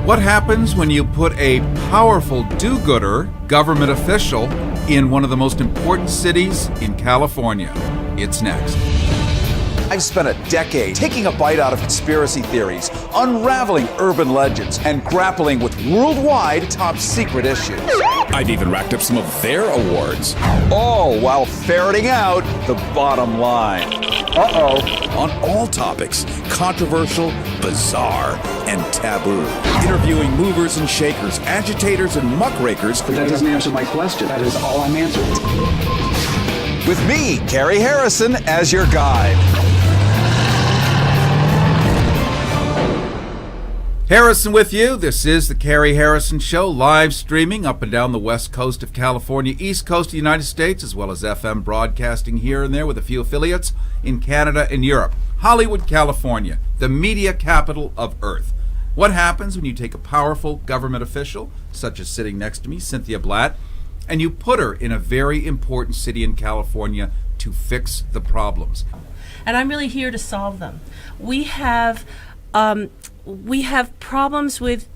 What happens when you put a powerful do-gooder government official in one of the most important cities in California? It's next. I've spent a decade taking a bite out of conspiracy theories, unraveling urban legends, and grappling with worldwide top secret issues. I've even racked up some of their awards. All while ferreting out the bottom line. On all topics, controversial, bizarre, and taboo. Interviewing movers and shakers, agitators and muckrakers. But that doesn't answer my question. That is all I'm answering. With me, Carrie Harrison, as your guide. Harrison with you. This is the Carrie Harrison Show, live streaming up and down the west coast of California, east coast of the United States, as well as FM broadcasting here and there with a few affiliates in Canada and Europe. Hollywood, California, the media capital of Earth. What happens when you take a powerful government official, such as sitting next to me, Cynthia Blatt, and you put her in a very important city in California to fix the problems? And I'm really here to solve them. We have problems with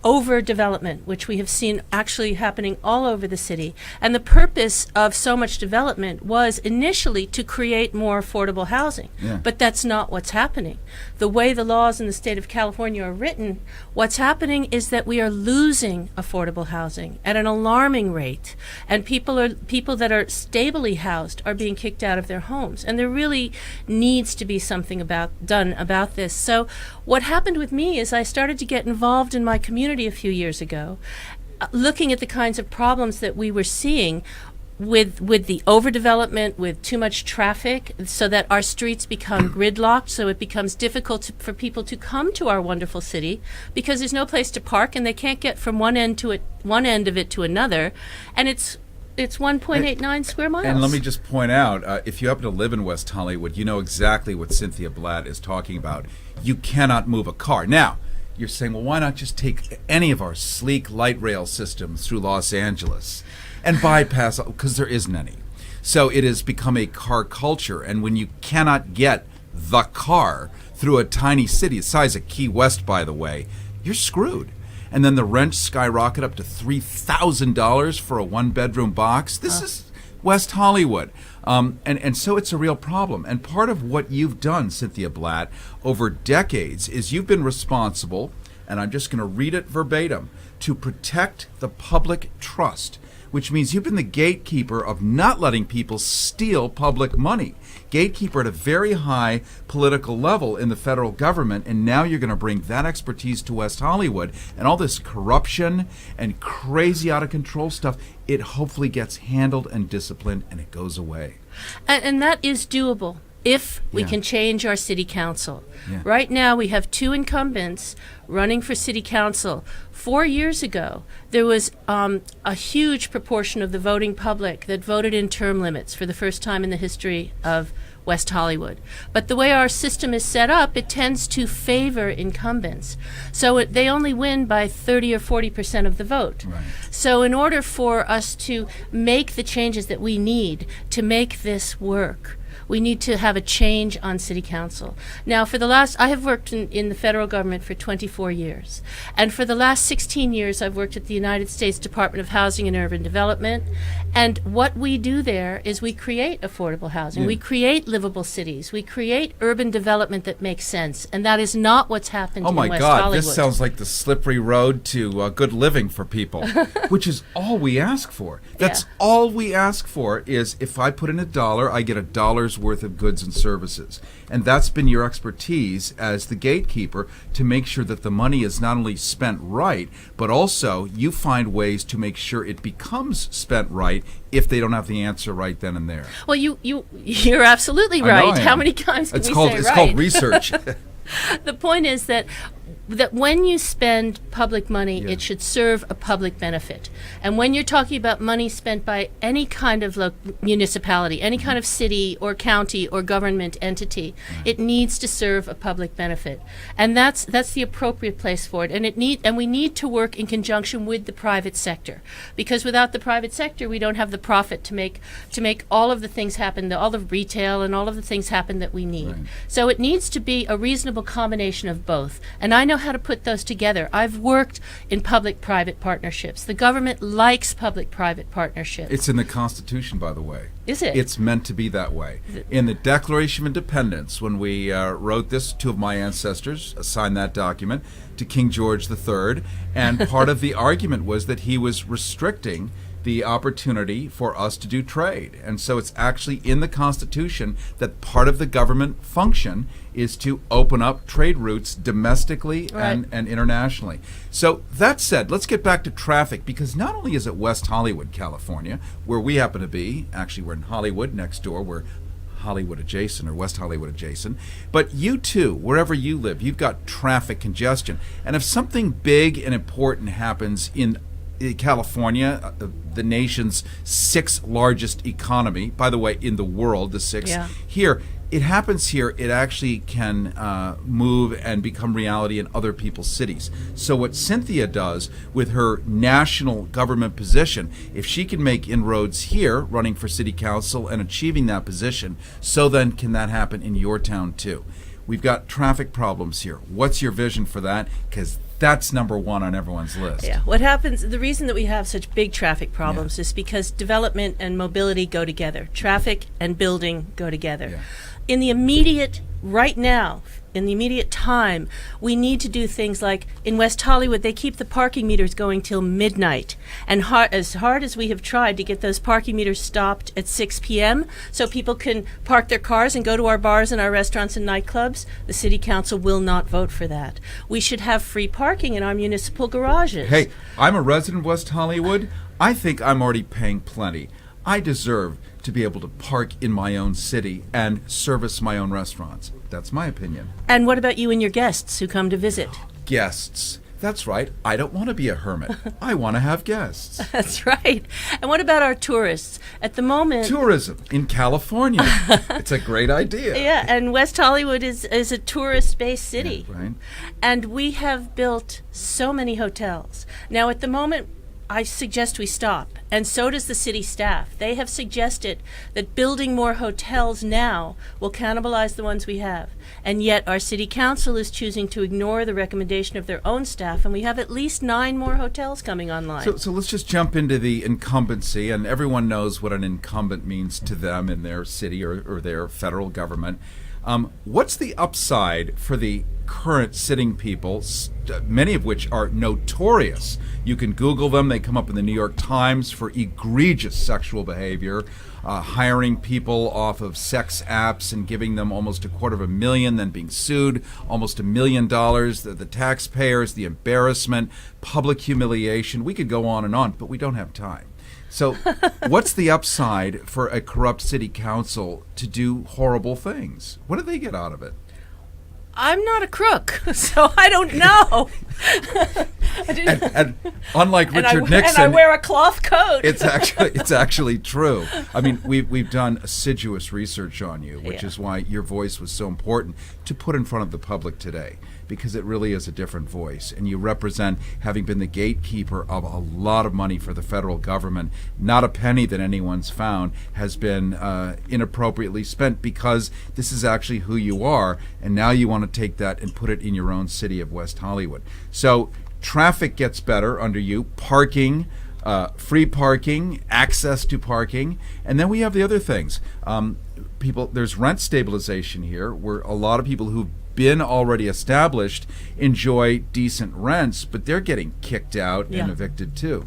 overdevelopment, which we have seen actually happening all over the city. And the purpose of so much development was initially to create more affordable housing. Yeah. But that's not what's happening. The way the laws in the state of California are written, what's happening is that we are losing affordable housing at an alarming rate. And people that are stably housed are being kicked out of their homes. And there really needs to be something done about this. So what happened with me is I started to get involved in my community a few years ago, looking at the kinds of problems that we were seeing with the overdevelopment, with too much traffic, so that our streets become gridlocked, so it becomes difficult for people to come to our wonderful city because there's no place to park and they can't get from one end of it to another, and it's 1.89 square miles. And let me just point out, if you happen to live in West Hollywood, you know exactly what Cynthia Blatt is talking about. You cannot move a car. Now, you're saying, well, why not just take any of our sleek light rail systems through Los Angeles and bypass, because there isn't any. So it has become a car culture, and when you cannot get the car through a tiny city, the size of Key West, by the way, you're screwed. And then the rents skyrocket up to $3,000 for a one-bedroom box. This is West Hollywood. And so it's a real problem. And part of what you've done, Cynthia Blatt, over decades is you've been responsible, and I'm just going to read it verbatim, to protect the public trust, which means you've been the gatekeeper of not letting people steal public money. Gatekeeper at a very high political level in the federal government, and now you're going to bring that expertise to West Hollywood, and all this corruption and crazy out of control stuff, it hopefully gets handled and disciplined and it goes away. And that is doable if we can change our city council. Right now we have two incumbents running for city council. 4 years ago, there was a huge proportion of the voting public that voted in term limits for the first time in the history of West Hollywood. But the way our system is set up, it tends to favor incumbents. So they only win by 30 or 40% of the vote. Right. So in order for us to make the changes that we need to make this work, we need to have a change on city council. Now, I have worked in the federal government for 24 years. And for the last 16 years, I've worked at the United States Department of Housing and Urban Development. And what we do there is we create affordable housing. We create livable cities. We create urban development that makes sense. And that is not what's happened in West Hollywood. Oh my God, this sounds like the slippery road to good living for people, which is all we ask for. That's all we ask for is if I put in $1, I get $1 worth of goods and services. And that's been your expertise as the gatekeeper to make sure that the money is not only spent right, but also you find ways to make sure it becomes spent right if they don't have the answer right then and there. Well, you're absolutely right. How many times can we say right? It's called research. The point is that when you spend public money, it should serve a public benefit. And when you're talking about money spent by any kind of municipality, any kind of city or county or government entity, it needs to serve a public benefit. And that's the appropriate place for it. And we need to work in conjunction with the private sector, because without the private sector, we don't have the profit to make all of the things happen, all the retail and all of the things happen that we need. Right. So it needs to be a reasonable reasonable combination of both. And I know how to put those together. I've worked in public-private partnerships. The government likes public-private partnerships. It's in the Constitution, by the way. Is it? It's meant to be that way. In the Declaration of Independence, when we wrote this, two of my ancestors signed that document to King George III, and part of the argument was that he was restricting the opportunity for us to do trade. And so it's actually in the Constitution that part of the government function is to open up trade routes domestically and internationally. So that said, let's get back to traffic, because not only is it West Hollywood, California, where we happen to be, actually we're in Hollywood next door, we're Hollywood adjacent or West Hollywood adjacent, but you too, wherever you live, you've got traffic congestion. And if something big and important happens in California, the nation's sixth largest economy, by the way, in the world, the sixth. Here, it happens here, it actually can move and become reality in other people's cities. So what Cynthia does with her national government position, if she can make inroads here, running for city council and achieving that position, so then can that happen in your town too? We've got traffic problems here. What's your vision for that? Because that's number one on everyone's list. Yeah. What happens, the reason that we have such big traffic problems is because development and mobility go together. Traffic and building go together. In the immediate, right now, in the immediate time, we need to do things like in West Hollywood, they keep the parking meters going till midnight. And as hard as we have tried to get those parking meters stopped at 6 p.m. so people can park their cars and go to our bars and our restaurants and nightclubs, the city council will not vote for that. We should have free parking in our municipal garages. Hey, I'm a resident of West Hollywood. I think I'm already paying plenty. I deserve to be able to park in my own city and service my own restaurants. That's my opinion. And what about you and your guests who come to visit? Guests. That's right. I don't want to be a hermit. I want to have guests. That's right. And what about our tourists? At the moment... Tourism in California. It's a great idea. Yeah, and West Hollywood is a tourist-based city. Yeah, right. And we have built so many hotels. Now, at the moment, I suggest we stop, and so does the city staff. They have suggested that building more hotels now will cannibalize the ones we have, and yet our city council is choosing to ignore the recommendation of their own staff, and we have at least 9 more hotels coming online. So let's just jump into the incumbency, and everyone knows what an incumbent means to them in their city or their federal government. What's the upside for the current sitting people, many of which are notorious? You can Google them. They come up in the New York Times for egregious sexual behavior, hiring people off of sex apps and giving them almost $250,000, then being sued, almost $1 million, the taxpayers, the embarrassment, public humiliation. We could go on and on, but we don't have time. So what's the upside for a corrupt city council to do horrible things? What do they get out of it? I'm not a crook, so I don't know. And unlike Richard Nixon, and I wear a cloth coat. it's actually true. I mean, we've done assiduous research on you, which is why your voice was so important to put in front of the public today, because it really is a different voice, and you represent, having been the gatekeeper of a lot of money for the federal government, not a penny that anyone's found has been inappropriately spent, because this is actually who you are, and now you want to take that and put it in your own city of West Hollywood. So traffic gets better under you, parking, free parking, access to parking, and then we have the other things. There's rent stabilization here, where a lot of people who've been already established enjoy decent rents, but they're getting kicked out and evicted too.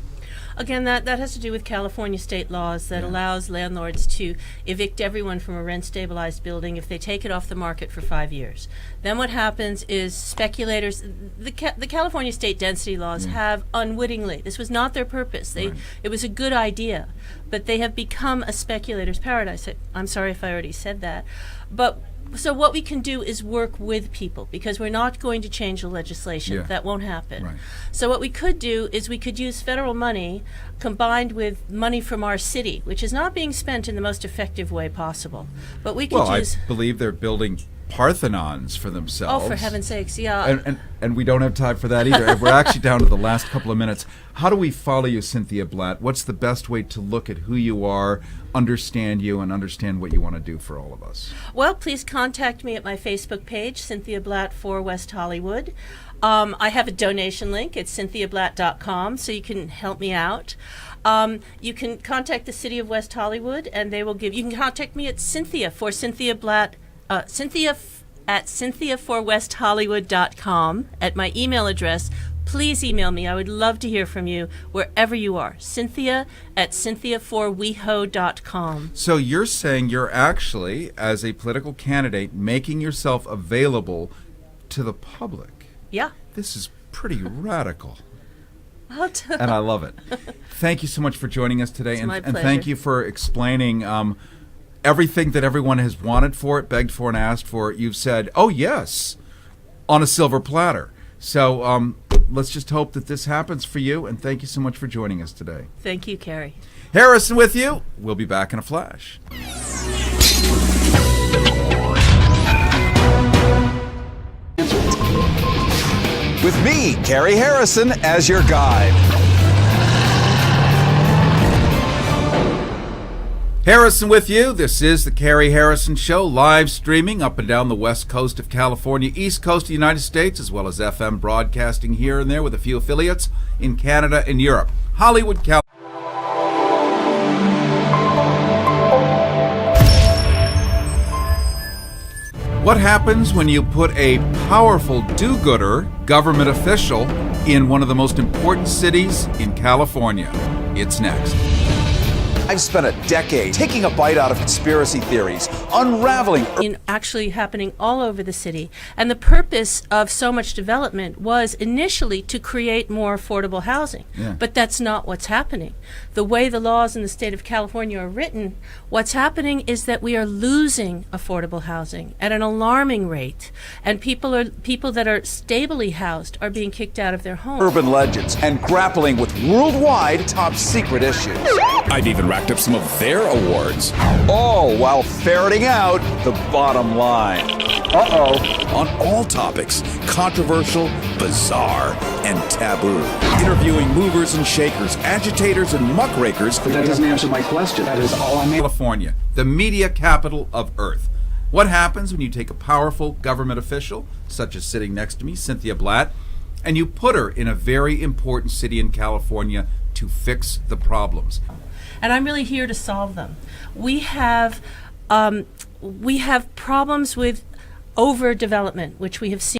Again, that has to do with California state laws that allows landlords to evict everyone from a rent-stabilized building if they take it off the market for 5 years. Then what happens is speculators, the California state density laws have unwittingly, this was not their purpose, it was a good idea, but they have become a speculator's paradise. I'm sorry if I already said that. But so what we can do is work with people, because we're not going to change the legislation. That won't happen. Right. So what we could do is we could use federal money combined with money from our city, which is not being spent in the most effective way possible. But we could use... I believe they're building Parthenons for themselves. Oh, for heaven's sakes, yeah. And we don't have time for that either. We're actually down to the last couple of minutes. How do we follow you, Cynthia Blatt? What's the best way to look at who you are, understand you, and understand what you want to do for all of us? Well, please contact me at my Facebook page, Cynthia Blatt for West Hollywood. I have a donation link at cynthiablatt.com, so you can help me out. You can contact the City of West Hollywood, and they will give. You can contact me at Cynthia for Cynthia Blatt, at cynthiaforwesthollywood.com at my email address. Please email me. I would love to hear from you wherever you are. Cynthia at cynthiaforweho.com. So you're saying you're actually, as a political candidate, making yourself available to the public. Yeah. This is pretty radical. And I love it. Thank you so much for joining us today. It's my and pleasure. thank you for explaining everything that everyone has wanted for it, begged for, and asked for. You've said, oh, yes, on a silver platter. So let's just hope that this happens for you. And thank you so much for joining us today. Thank you, Carrie. Harrison with you. We'll be back in a flash. With me, Carrie Harrison, as your guide. Harrison with you. This is the Carrie Harrison Show, live streaming up and down the west coast of California, east coast of the United States, as well as FM broadcasting here and there with a few affiliates in Canada and Europe. Hollywood, California. What happens when you put a powerful do-gooder government official in one of the most important cities in California? It's next. I've spent a decade taking a bite out of conspiracy theories, unraveling. Actually happening all over the city. And the purpose of so much development was initially to create more affordable housing. Yeah. But that's not what's happening. The way the laws in the state of California are written, what's happening is that we are losing affordable housing at an alarming rate. And people that are stably housed are being kicked out of their homes. Urban legends and grappling with worldwide top secret issues. I've even racked up some of their awards. All while ferreting out the bottom line. On all topics, controversial, bizarre, and taboo. Interviewing movers and shakers, agitators and muckrakers. But that doesn't answer my question. That is all I'm answering. California, the media capital of Earth. What happens when you take a powerful government official, such as sitting next to me, Cynthia Blatt, and you put her in a very important city in California to fix the problems? And I'm really here to solve them. We have problems with overdevelopment, which we have seen.